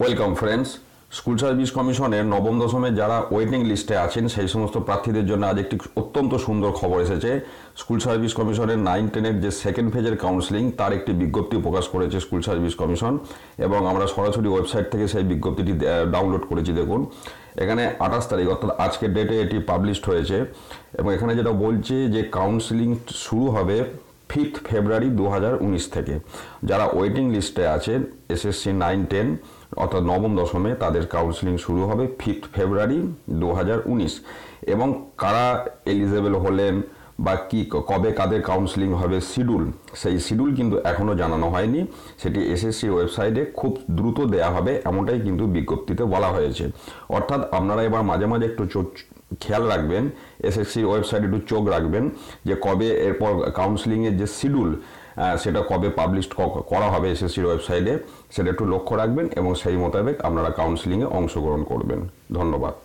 Welcome friends. School service কমিশনের নবম দশমে যারা ওয়েটিং লিস্টে আছেন সেই সমস্ত প্রার্থীদের জন্য আজ একটি অত্যন্ত সুন্দর খবর এসেছে। স্কুল সার্ভিস কমিশনের 9-10-এর যে সেকেন্ড ফেজের কাউন্সেলিং তার একটি বিজ্ঞপ্তি প্রকাশ করেছে স্কুল সার্ভিস কমিশন, এবং আমরা সরাসরি ওয়েবসাইট থেকে সেই বিজ্ঞপ্তিটি ডাউনলোড করেছি। দেখুন, এখানে 28 তারিখ অর্থাৎ আজকের ডেটে এটি পাবলিশড হয়েছে, এবং এখানে যেটা বলছে যে কাউন্সেলিং শুরু হবে 5 ফেব্রুয়ারি 2019 থেকে। যারা ওয়েটিং লিস্টে আছেন এসএসসি 9-10 অর্থাৎ নবম দশমে তাদের কাউন্সেলিং শুরু হবে 5 ফেব্রুয়ারি 2019, এবং কারা এলিজেবল হলেন বা কি কবে কাদের কাউন্সেলিং হবে সেই শিডিউল কিন্তু এখনও জানানো হয়নি। সেটি এসএসসির ওয়েবসাইটে খুব দ্রুত দেয়া হবে এমনটাই কিন্তু বিজ্ঞপ্তিতে বলা হয়েছে। অর্থাৎ আপনারা এবার মাঝে মাঝে একটু খেয়াল রাখবেন, এসএসসির ওয়েবসাইটে একটু চোখ রাখবেন যে কবে এরপর কাউন্সেলিংয়ের যে শিডিউল সেটা কবে পাবলিশ করা হবে এসএসসির ওয়েবসাইটে, সেটা একটু লক্ষ্য রাখবেন এবং সেই মোতাবেক আপনারা কাউন্সেলিংয়ে অংশগ্রহণ করবেন। ধন্যবাদ।